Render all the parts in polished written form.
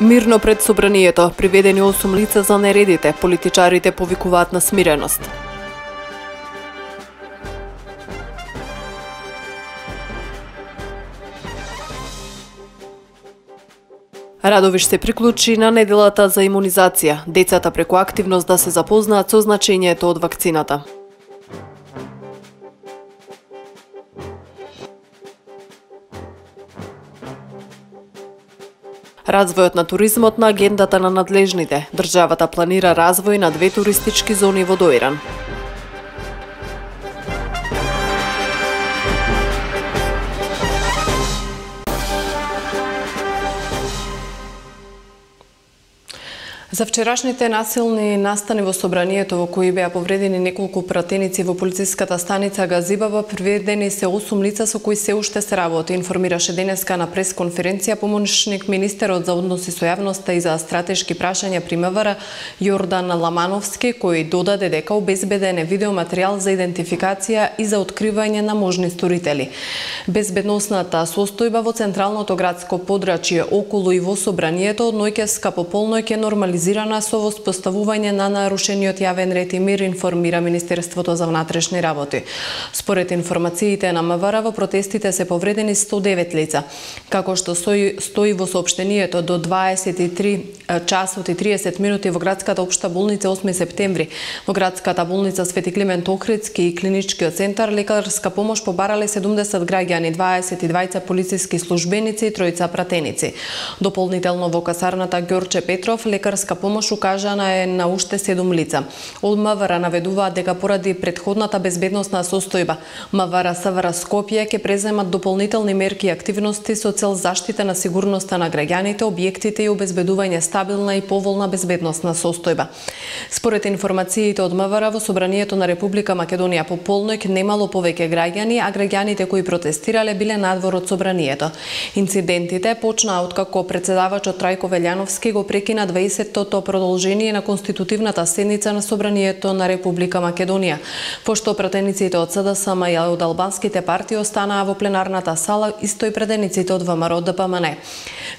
Мирно пред собранието, приведени 8 лица за нередите, политичарите повикуваат на смиреност. Радовиш се приклучи на неделата за имунизација, децата преку активност да се запознаат со значењето од вакцината. Развојот на туризмот на агендата на надлежните. Државата планира развој на 2 туристички зони во Доиран. За вчерашните насилни настани во собранието во кои беа повредени неколку пратеници во полициската станица Газибаба, приведени се 8 лица со кои се уште се работи, информираше денеска на пресконференција помошник министерот за односи со јавноста и за стратешки прашања при МВР Јордан Ламановски, кој додаде дека обезбеден е видеоматеријал за идентификација и за откривање на можни сторители. Безбедносната состојба во централното градско подрачје околу и во собранието од ноќеска по полноќ е нормализирана со воспоставување на нарушениот јавен ред и мир, информира Министерството за внатрешни работи. Според информациите на МВР, во протестите се повредени 109 лица. Како што стои во соопштението, до 23 часот и 30 минути во градската општа болница 8 септември, во градската болница Свети Климент Охридски и клиничкиот центар лекарска помош побарале 70 граѓани, 22 полициски службеници и 3 пратеници. Дополнително во касарната Ѓорче Петров лекарска помош укажана е на уште 7 лица. Од МВР наведуваат дека поради претходната безбедносна состојба, МВР СВР Скопје ќе преземат дополнителни мерки и активности со цел заштита на сигурноста на граѓаните, објектите и обезбедување стабилна и поволна безбедносна состојба. Според информациите од МВР, во собранието на Република Македонија по полноќ немало повеќе граѓани, а граѓаните кои протестирале биле надвор од собранието. Инцидентите почнаа откако председавачот Трајко Велјановски го прекина 20-тото продолжение на конститутивната седница на собранието на Република Македонија, пошто пратениците од СДСМ и од албанските партии останаа во пленарната сала, исто и пратениците од ВМРО ДПМН.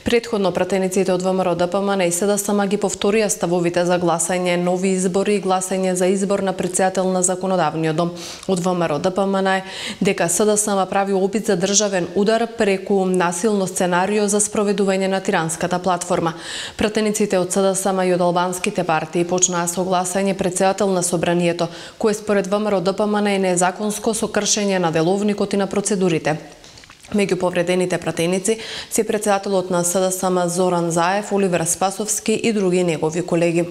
Предходно пратениците од ВМРО ДПМН и СДСМ ги повторија ставовите за гласање нови избори и гласање за избор на претседател на законодавниот дом. Од ВМРО ДПМН дека СДСМ прави опит за државен удар преку насилно сценарио за спроведување на тиранската платформа. Пратениците од СДСМ и од албанските партии почнаа со гласање претседател на собранието, кое според ВМРО ДПМН е незаконско со кршење на деловникот и на процедурите. Меѓу повредените пратеници се претседателот на СДСМ Зоран Заев, Оливер Спасовски и други негови колеги.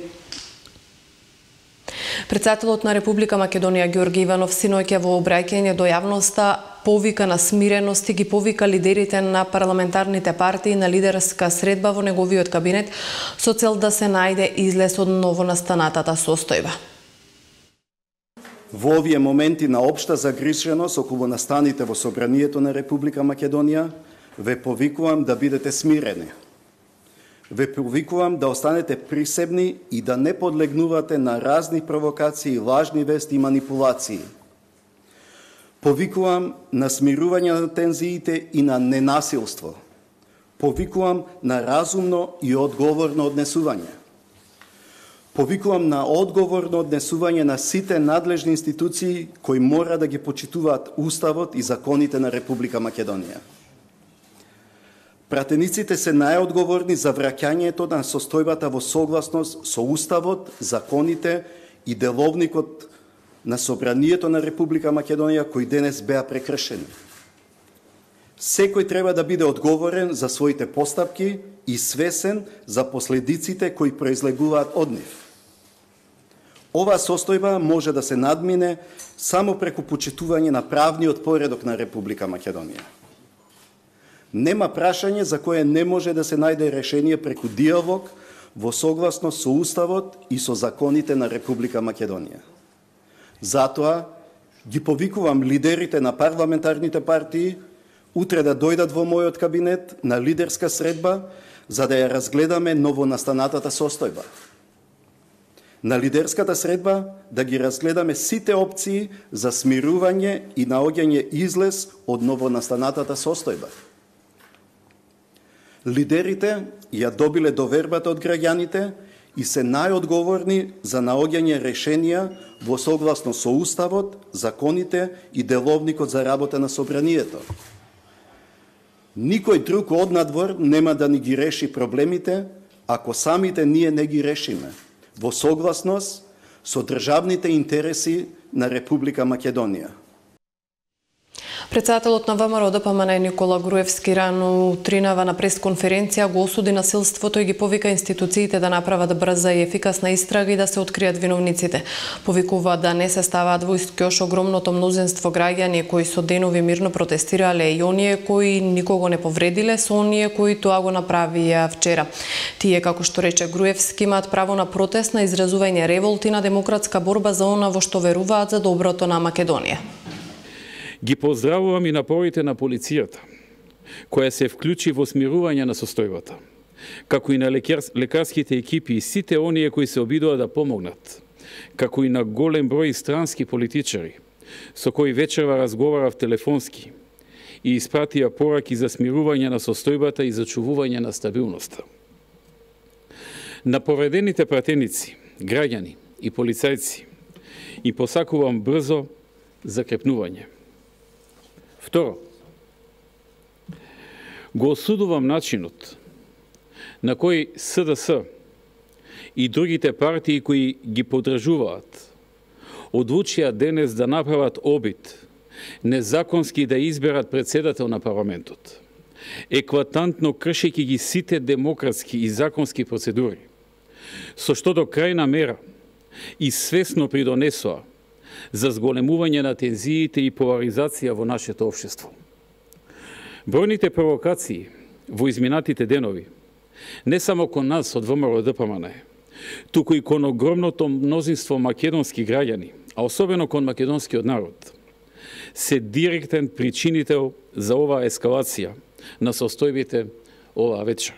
Претседателот на Република Македонија Ѓорги Иванов синоќа во обраќање до јавноста повика на смиреност и ги повика лидерите на парламентарните партии на лидерска средба во неговиот кабинет со цел да се најде излез од новонастанатата состојба. Во овие моменти на општа загриженост околу настаните во собранието на Република Македонија, ве повикувам да бидете смирени. Ве повикувам да останете присебни и да не подлегнувате на разни провокации, лажни вести и манипулации. Повикувам на смирување на тензиите и на ненасилство. Повикувам на разумно и одговорно однесување. Повикувам на одговорно однесување на сите надлежни институции кои мора да ги почитуваат Уставот и законите на Република Македонија. Пратениците се најодговорни за враќањето на состојбата во согласност со Уставот, законите и деловникот на собранието на Република Македонија кои денес беа прекршени. Секој треба да биде одговорен за своите постапки и свесен за последиците кои произлегуваат од нив. Оваа состојба може да се надмине само преку почитување на правниот поредок на Република Македонија. Нема прашање за кое не може да се најде решение преку диалог во согласност со Уставот и со законите на Република Македонија. Затоа ги повикувам лидерите на парламентарните партии утре да дојдат во мојот кабинет на лидерска средба за да ја разгледаме новонастанатата состојба. На лидерската средба да ги разгледаме сите опции за смирување и наоѓање излез од новонастанатата состојба. Лидерите ја добиле довербата од граѓаните и се најодговорни за наоѓање решенија во согласност со Уставот, законите и деловникот за работа на собранието. Никој друг однадвор нема да ни ги реши проблемите, ако самите ние не ги решиме, во согласност со државните интереси на Република Македонија. Председателот на ВМРО ДПМН Никола Груевски рано утринава на пресконференција го осуди насилството и ги повика институциите да направат брза и ефикасна истрага и да се откријат виновниците. Повикува да не се ставаат во ист кош огромното мнозинство граѓани кои со денови мирно протестирале и оние кои никого не повредиле со оние кои тоа го направија вчера. Тие, како што рече Груевски, имаат право на протест, на изразување револти, на демократска борба за она во што веруваат за доброто на Македонија. Ги поздравувам и напорите на полицијата, која се вклучи во смирување на состојбата, како и на лекарските екипи и сите оние кои се обидува да помогнат, како и на голем број странски политичари, со кои вечерва разговарав телефонски и испратија пораки за смирување на состојбата и зачувување на стабилноста. На повредените пратеници, граѓани и полицајци и посакувам брзо закрепнување. Второ, го осудувам начинот на кој СДС и другите партии кои ги поддржуваат одлучија денес да направат обид незаконски да изберат председател на парламентот, еклатантно кршејќи ги сите демократски и законски процедури, со што до крајна мера и свесно придонесоа за зголемување на тензиите и поларизација во нашето општество. Бројните провокации во изминатите денови, не само кон нас од ВМРО ДПМН, туку и кон огромното мнозинство македонски граѓани, а особено кон македонскиот народ, се директен причинител за оваа ескалација на состојбите оваа вечер.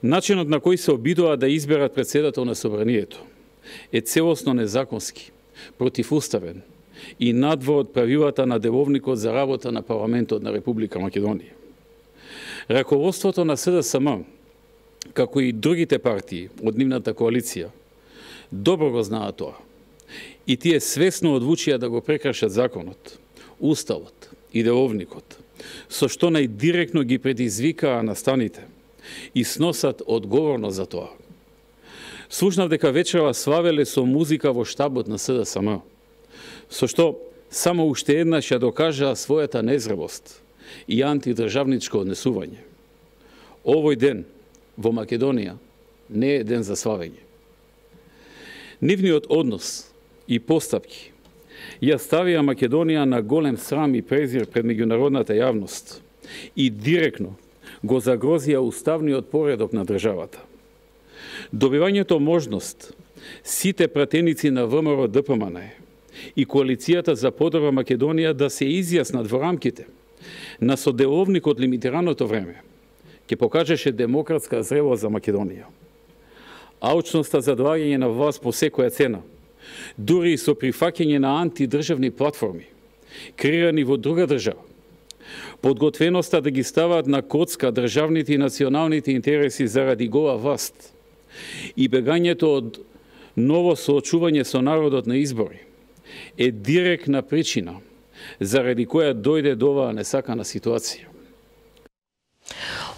Начинот на кој се обидува да изберат председател на собранието е целосно незаконски, противуставен и надвор од правилата на деловникот за работа на парламентот на Република Македонија. Раководството на СДСМ, како и другите партии од нивната коалиција, добро го знаат тоа. И тие свесно одлучија да го прекршат законот, уставот и деловникот, со што најдиректно ги предизвикаа настаните и сносат одговорност за тоа. Слушнав дека вечерва славеле со музика во штабот на СДСМ, со што само уште еднаш ја докажаа својата незрелост и антидржавничко однесување. Овој ден во Македонија не е ден за славење. Нивниот однос и постапки ја ставија Македонија на голем срам и презир пред меѓународната јавност и директно го загрозија уставниот поредок на државата. Добивањето можност сите пратеници на ВМРО ДПМН и коалицијата за подобра Македонија да се изјаснат во рамките на соделовникот лимитираното време ќе покажеше демократска зрелост за Македонија. Алчноста за доаѓање на власт по секоја цена, дури и со прифаќање на антидржавни платформи, креирани во друга држава, подготвеноста да ги стават на коцка државните и националните интереси заради гола власт и бегањето од ново соочување со народот на избори е директна причина заради која дојде до оваа несакана ситуација.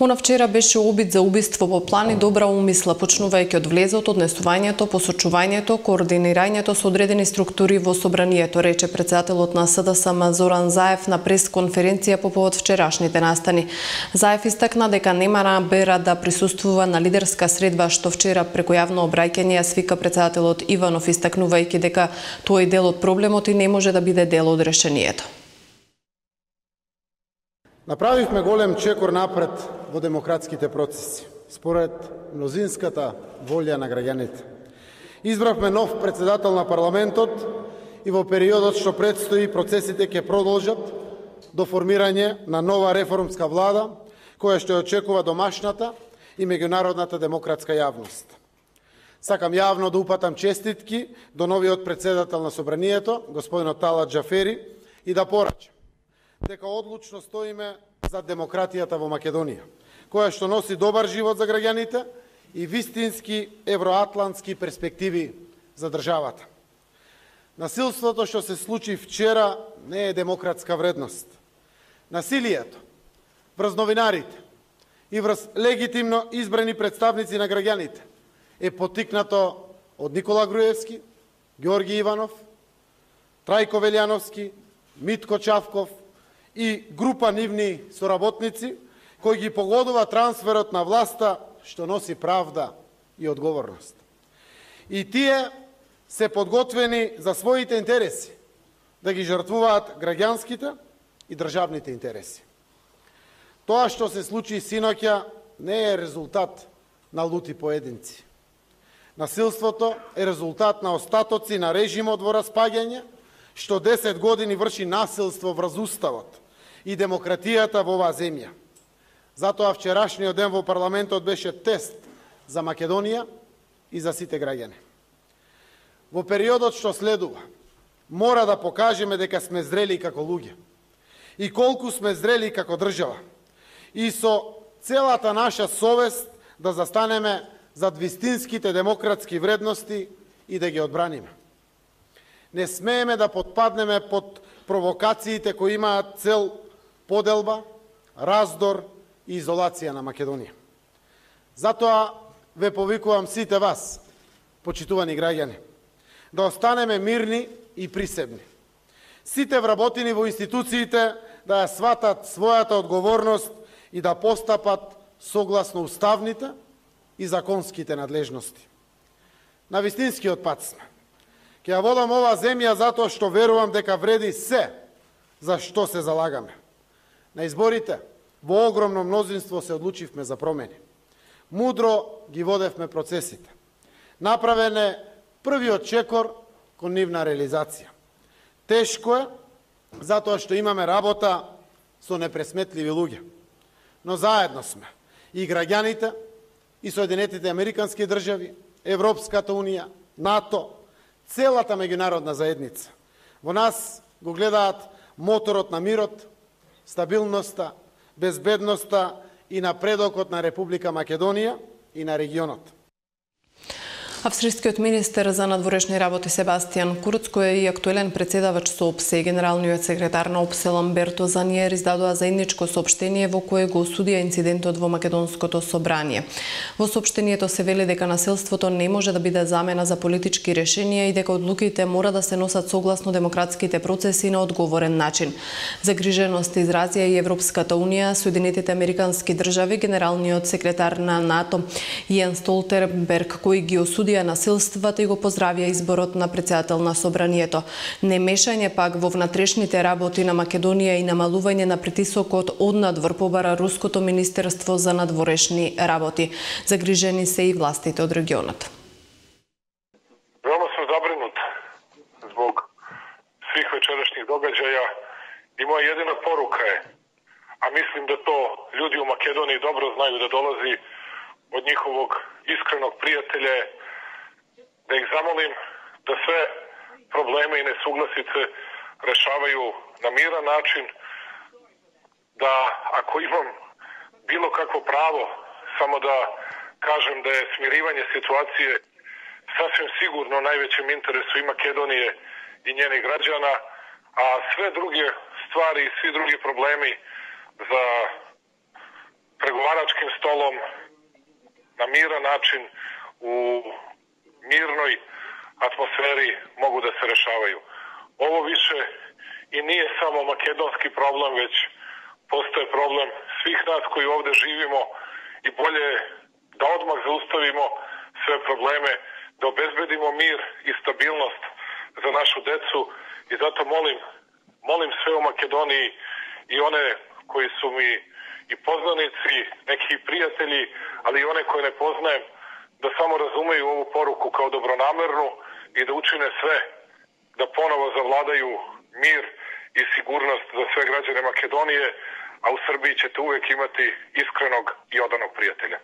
Она вчера беше обид за убиство во план и добра умисла, почнувајќи од влезот, однесувањето, посочувањето, координирањето со одредени структури во собранието, рече председателот на СДСМ Зоран Заев на пресконференција по повод вчерашните настани. Заев истакна дека нема намера да присуствува на лидерска средба што вчера преку јавно обраќање ја свика председателот Иванов, истакнувајќи дека тој дел од проблемот и не може да биде дел од решението. Направивме голем чекор напред во демократските процеси, според мнозинската волја на граѓаните. Избравме нов председател на парламентот и во периодот што предстои процесите ќе продолжат до формирање на нова реформска влада, која што очекува домашната и меѓународната демократска јавност. Сакам јавно да упатам честитки до новиот председател на собранието, господинот Талат Џафери, и да порачам дека одлучно стоиме за демократијата во Македонија, која што носи добар живот за граѓаните и вистински евроатлантски перспективи за државата. Насилството што се случи вчера не е демократска вредност. Насилието врз новинарите и врз легитимно избрани представници на граѓаните е потикнато од Никола Груевски, Георги Иванов, Трајко Велјановски, Митко Чавков и група нивни соработници, кои ги погодува трансферот на власта што носи правда и одговорност. И тие се подготвени за своите интереси да ги жртвуваат граѓанските и државните интереси. Тоа што се случи синоќа не е резултат на лути поединци. Насилството е резултат на остатоци на режимот во распаѓање, што 10 години врши насилство врз уставот и демократијата во оваа земја. Затоа вчерашниот ден во парламентот беше тест за Македонија и за сите граѓани. Во периодот што следува, мора да покажеме дека сме зрели како луѓе и колку сме зрели како држава и со целата наша совест да застанеме зад вистинските демократски вредности и да ги одбраниме. Не смееме да потпаднеме под провокациите кои имаат цел поделба, раздор и изолација на Македонија. Затоа ве повикувам сите вас, почитувани граѓани, да останеме мирни и присебни. Сите вработени во институциите да ја сватат својата одговорност и да постапат согласно уставните и законските надлежности. На вистинскиот пат сме. Ќе ја водам оваа земја затоа што верувам дека вреди се за што се залагаме. На изборите во огромно мнозинство се одлучивме за промени. Мудро ги водевме процесите. Направен е првиот чекор кон нивна реализација. Тешко е, затоа што имаме работа со непресметливи луѓе. Но заедно сме. И граѓаните, и Соединетите Американски држави, Европската Унија, НАТО, целата меѓународна заедница. Во нас го гледаат моторот на мирот, стабилноста, безбедноста и напредокот на Република Македонија и на регионот. Австрискиот министер за надворешни работи Себастијан Курц, кој е и актуелен председавач со ОПСЕ, генералниот секретар на ОПСЕ Ламберто Заниер издадоа заедничко соопштение во кое го осудија инцидентот во Македонското собрание. Во соопштението се вели дека насилството не може да биде замена за политички решенија и дека одлуките мора да се носат согласно демократските процеси на одговорен начин. Загриженост изразија и Европската Унија, Соединетите Американски држави, генералниот секретар на НАТО Јен Столтерберг, кој ги осудија насилствата и го поздравија изборот на председател на собранието. Немешање пак во внатрешните работи на Македонија и намалување на притисокот однадвор побара Руското министерство за надворешни работи. Загрижени се и властите од регионот. Veoma sam zabrinut zbog svih večerašnjih događaja i moja jedina poruka je, a mislim da to ljudi u Makedoniji dobro znaju, da dolazi od njihovog iskrenog prijatelja, da ih zamolim da sve probleme i nesuglasice rešavaju na miran način, da ako imam bilo kakvo pravo samo da kažem da je smirivanje situacije sasvim sigurno u najvećem interesu i Makedonije i njenih građana, a sve druge stvari i svi drugi problemi za pregovaračkim stolom na miran način u mirnoj atmosferi mogu da se rešavaju. Ovo više i nije samo makedonski problem, već postoje problem svih nas koji ovde živimo i bolje je da odmah zaustavimo sve probleme, da obezbedimo mir i stabilnost za našu decu i zato molim sve u Makedoniji i one koji su mi i poznanici, neki prijatelji, ali i one koje ne poznajem, da samo razumeju ovu poruku kao dobronamernu i da učine sve da ponovo zavladaju mir i sigurnost za sve građane Makedonije, a u Srbiji ćete uvek imati iskrenog i odanog prijatelja.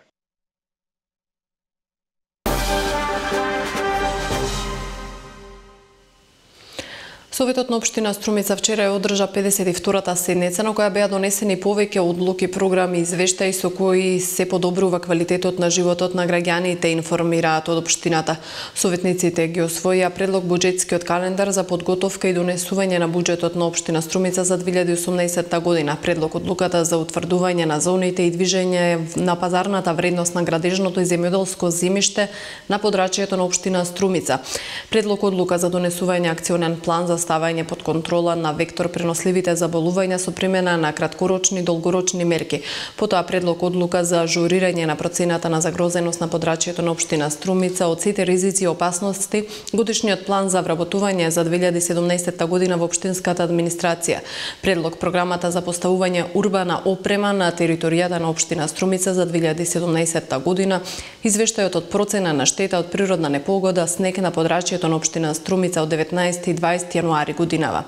Советот на општина Струмица вчера ја одржа 52-та седница на која беа донесени повеќе одлуки, програми и извештаи со кои се подобрува квалитетот на животот на граѓаните, информираат од општината. Советниците ги освоија предлог буџетскиот календар за подготовка и донесување на буџетот на општина Струмица за 2018 година, предлог одлуката за утврдување на зоните и движење на пазарната вредност на градежното и земјоделско земјиште на подрачјето на општина Струмица, предлог одлука за донесување акционен план за ставање под контрола на вектор преносливите заболувања со примена на краткорочни и долгорочни мерки. Потоа предлог одлука за ажурирање на процената на загрозеност на подрачјето на општина Струмица од сите ризици и опасности, годишниот план за вработување за 2017 година во општинската администрација, предлог програмата за поставување урбана опрема на територијата на општина Струмица за 2017 година, извештајот од процена на штета од природна непогода снег на подрачјето на општина Струмица од 19 и 20 јануари годинава.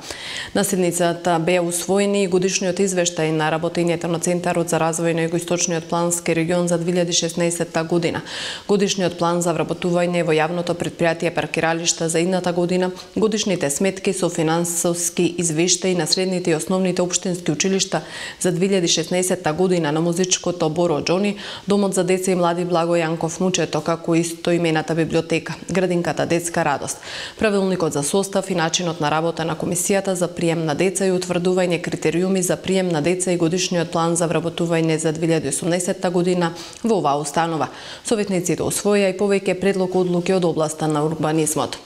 На седницата беа усвоени и годишниот извештај на работењето на Центарот за развој на Југоисточниот плански регион за 2016 година, годишниот план за вработување во јавното претпријатие паркиралишта за идната година, годишните сметки со финансиски извештаи на средните и основните општински училишта за 2016 година на музичкото Боро Џони, Домот за деца и млади Благо Јанков Мучето, како и истоимената библиотека, Градинката Детска радост, правилникот за состав и начинот на работа на комисијата за прием на деца и утврдување критериуми за прием на деца и годишниот план за вработување за 2018 година во оваа установа. Советниците освоја и повеќе предлог одлуки од областа на урбанизмот.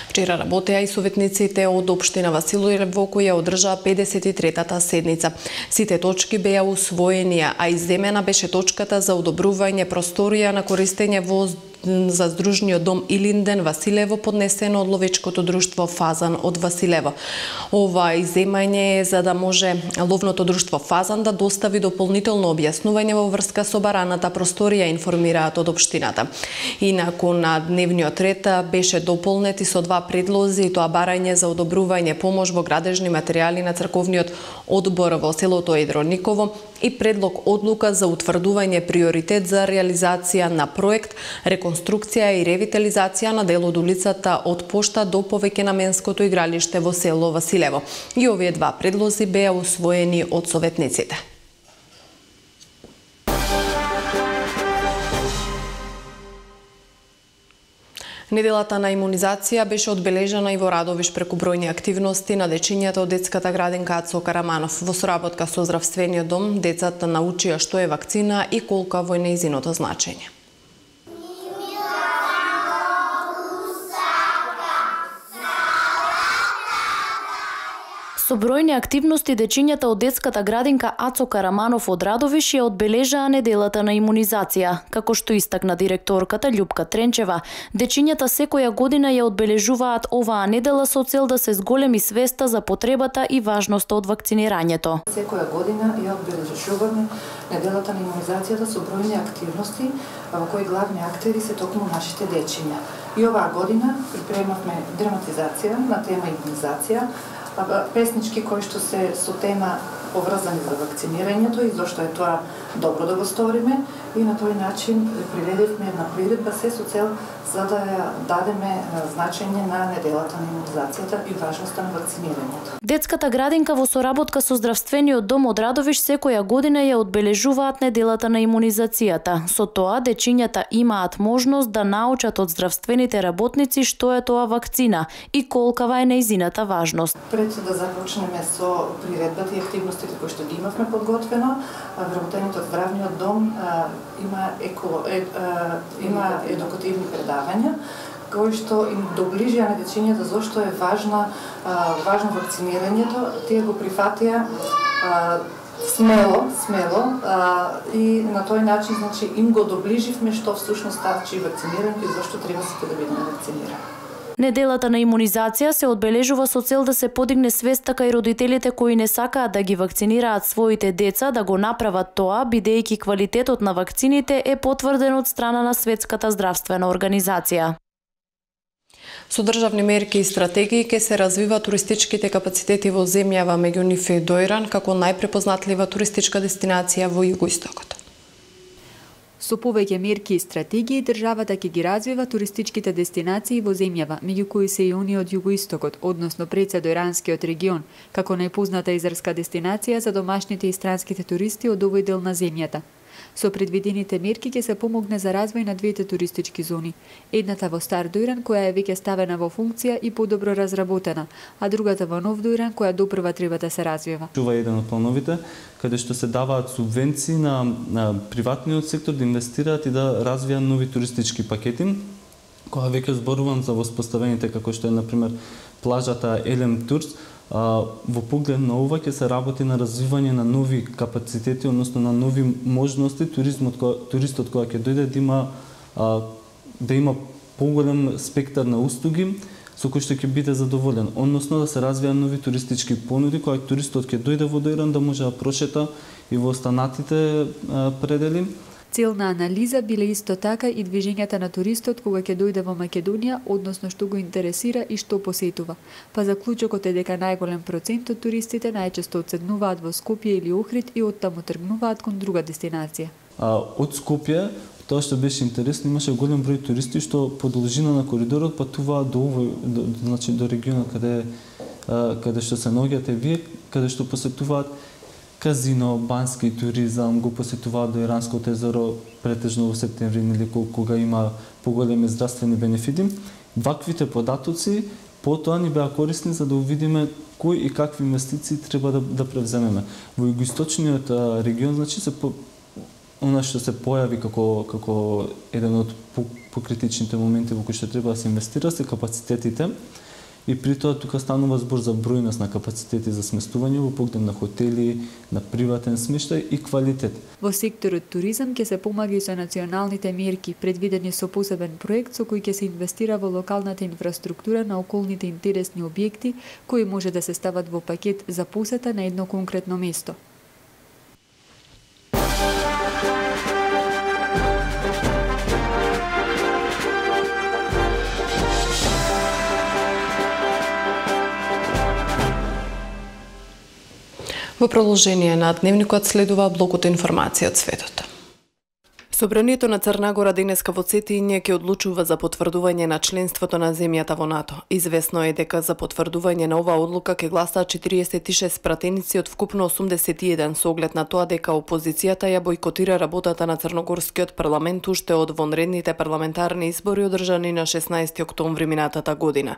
Вчера работеа и советниците од општина Василево која одржаа 53-та седница. Сите точки беа усвоени, а изземена беше точката за одобрување просторија на користење во за Здружниот дом Илинден Василево, поднесено од ловечкото друштво Фазан од Василево. Ова изземање е за да може ловното друштво Фазан да достави дополнително објаснување во врска со бараната просторија, информираат од општината. Инаку на дневниот ред беше дополнет и со два предлози, и тоа барање за одобрување помош во градежни материјали на црковниот одбор во селото Едрониково и предлог одлука за утврдување приоритет за реализација на проект реконструкција и ревитализација на дел од улицата од Пошта до повеќенаменското игралиште во село Василево. И овие два предлози беа усвоени од советниците. Неделата на имунизација беше одбележана и во Радовиш преку бројни активности на дечињата од детската градинка Ацо Караманов. Во соработка со здравствениот дом, децата научија што е вакцина и колку во нејзиното значење. Со бројни активности дечињата од детската градинка Ацо Караманов од Радовиш ја одбележаа неделата на имунизација. Како што истакна директорката Љупка Тренчева, дечињата секоја година ја одбележуваат оваа недела со цел да се зголеми свеста за потребата и важноста од вакцинирањето. Секоја година ја одбележуваме неделата на имунизацијата со бројни активности во кои главни актери се токму нашите дечиња. И оваа година припремавме драматизација на тема имунизација, песнички кои што се со тема поврзани за вакцинирањето и зошто е тоа добро да го сториме, и на тој начин приведевме една приредба се со цел за да ја дадеме значење на неделата на имунизацијата и важноста на вакцинирањето. Детската градинка во соработка со здравствениот дом од Радовиш секоја година ја одбележуваат неделата на имунизацијата. Со тоа дечињата имаат можност да научат од здравствените работници што е тоа вакцина и колкава е нејзината важност. Пред да започнеме со приредбата и активностите кои што ги имавме подготвено, вработените од здравниот дом има едукативни предавања кои што им доближија на дечињата зошто е важно вакцинирањето. Тие го прифатија смело и на тој начин им го доближивме што всушност значи вакцинирањето и зошто треба сите да бидеме вакцинирани. Неделата на имунизација се одбележува со цел да се подигне свеста кај родителите кои не сакаат да ги вакцинираат своите деца да го направат тоа, бидејќи квалитетот на вакцините е потврден од страна на Светската здравствена организација. Со државни мерки и стратегии ќе се развива туристичките капацитети во земјава, меѓу нив и Дојран како најпрепознатлива туристичка дестинација во југоистокот. Со повеќе мерки и стратегии, државата ќе ги развива туристичките дестинации во земјава, меѓу кои се и они од југоистокот, односно председоиранскиот регион, како најпозната израелска дестинација за домашните и странските туристи од овој дел на земјата. Со предвидените мерки ќе се помогне за развој на двете туристички зони. Едната во Стар Доиран, која е веќе ставена во функција и подобро разработена, а другата во Нов Доиран, која допрва треба да се развива. Ова е еден од плановите, каде што се даваат субвенции на приватниот сектор да инвестираат и да развијат нови туристички пакети, која веќе зборувам за воспоставените, како што е, например, плажата Елем Турс. Во поглед на ова ќе се работи на развивање на нови капацитети, односно на нови можности, туристот која ќе дојде да има поголем спектар на услуги со кои што ќе биде задоволен, односно да се развијат нови туристички понуди кои туристот ќе дојде во Доиран да може да прошета и во останатите предели. Цел на анализа биле исто така и движењата на туристот кога ќе дојде во Македонија, односно што го интересира и што посетува. Па заклучокот е дека најголем процент од туристите најчесто одседнуваат во Скопје или Охрид и оттаму тргнуваат кон друга дестинација. Од Скопје, тоа што беше интересно, имаше голем број туристи што по должина на коридорот патуваат до значи до регионот каде што се наоѓате вие, каде што посетуваат казино, бански туризам, го посетуваат до Иранското езеро претежно во септември или кога има поголеми здравствени бенефити. Ваквите податоци потоа ни беа корисни за да увидиме кои и какви инвестиции треба да превземеме. Во југоисточниот регион, значи она што се појави како еден од покритичните моменти во кои што треба да се инвестира се капацитетите. И при тоа тука станува збор за бројност на капацитети за сместување во поглед на хотели, на приватен смештај и квалитет. Во секторот туризам ќе се помага и со националните мерки, предвидени со посебен проект со кој ќе се инвестира во локалната инфраструктура на околните интересни објекти, кои може да се стават во пакет за посета на едно конкретно место. Во продолжение на дневникот следува блокот информација од светот. Собранието на Црна Гора денеска во Цетиње ќе одлучува за потврдување на членството на земјата во НАТО. Известно е дека за потврдување на оваа одлука ќе гласаат 46 пратеници од вкупно 81 со оглед на тоа дека опозицијата ја бойкотира работата на Црногорскиот парламент уште од вонредните парламентарни избори одржани на 16 октомври минатата година.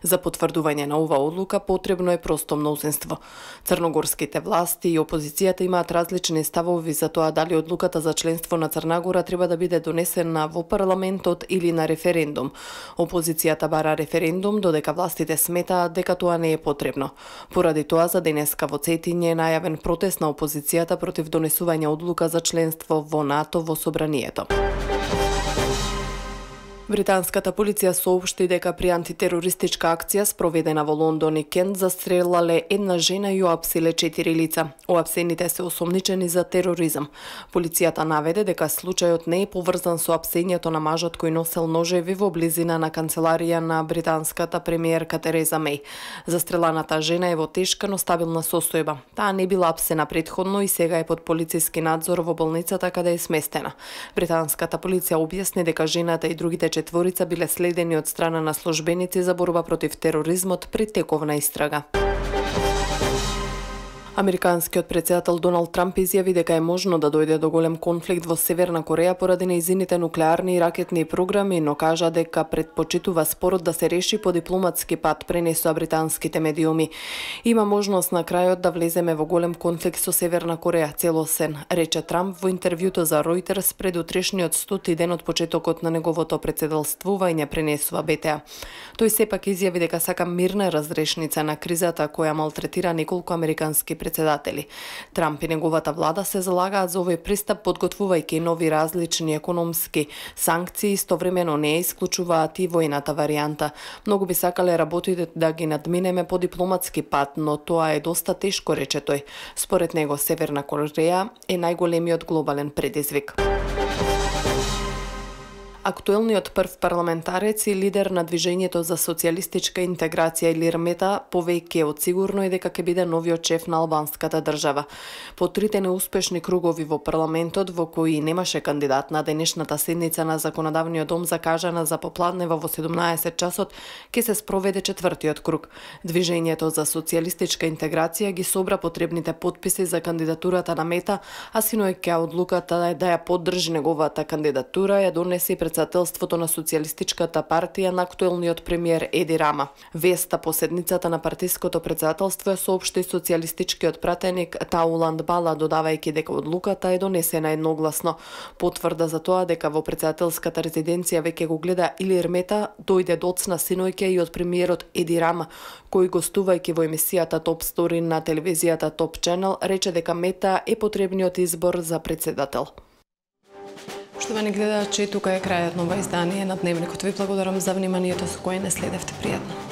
За потврдување на оваа одлука потребно е просто мнозинство. Црногорските власти и опозицијата имаат различни ставови за тоа дали одлуката за членство на Црна Гора треба да биде донесена во парламентот или на референдум. Опозицијата бара референдум, додека властите сметаат дека тоа не е потребно. Поради тоа за денеска во Цетиње е најавен протест на опозицијата против донесување одлука за членство во НАТО во собранието. Британската полиција соопшти дека при антитерористичка акција спроведена во Лондон и Кент застрелале една жена и оапсиле 4 лица. Оапсените се осомничени за тероризам. Полицијата наведе дека случајот не е поврзан со апсењето на мажот кој носел ножеви во близина на канцеларија на британската премиерка Тереза Меј. Застреланата жена е во тешка но стабилна состојба. Таа не била апсена претходно и сега е под полициски надзор во болницата каде е сместена. Британската полиција објасни дека жената и другите четворица биле следени од страна на службеници за борба против тероризмот при тековна истрага. Американскиот претседател Доналд Трамп изјави дека е можно да дојде до голем конфликт во Северна Кореја поради нејзините нуклеарни и ракетни програми, но кажа дека предпочитува спорот да се реши по дипломатски пат, пренесоа британските медиуми. Има можност на крајот да влеземе во голем конфликт со Северна Кореја целосен, рече Трамп во интервјуто за Reuters пред утрешниот 100-ти ден од почетокот на неговото претседалствување, пренесува БТА. Тој сепак изјави дека сака мирна разрешница на кризата која малтретира неколку американски председатели. Трамп и неговата влада се залагаат за овој пристап подготвувајќи нови различни економски санкции, истовремено не исклучуваат и војната варијанта. Многу би сакале работите да ги надминеме по дипломатски пат, но тоа е доста тешко, рече тој. Според него Северна Кореја е најголемиот глобален предизвик. Актуелниот прв парламентарец и лидер на Движењето за социјалистичка интеграција Илир Мета повеќе од сигурно е дека ќе биде новиот шеф на албанската држава. По трите неуспешни кругови во парламентот во кои немаше кандидат на денешната седница на Законодавниот дом закажана за попладнева во 17 часот, ќе се спроведе четвртиот круг. Движењето за социјалистичка интеграција ги собра потребните потписи за кандидатурата на Мета, а синоќа одлуката да ја поддржи неговата кандидатура ја донесе председателството на Социјалистичката партија на актуелниот премиер Еди Рама. Веста по седницата на партиското председателство ја соопшти социјалистичкиот пратеник Тауланд Бала, додавајќи дека одлуката е донесена едногласно. Потврда за тоа дека во председателската резиденција веќе го гледа Илир Мета дојде доцна синоќа и од премиерот Еди Рама, кој гостувајќи во емисијата Топ Стори на телевизијата Топ Ченел рече дека Мета е потребниот избор за председател. Поштовани гледачи, тука е крајот на ова издание на Дневникот. Ви благодарам за вниманието со кое не следевте. Пријатно.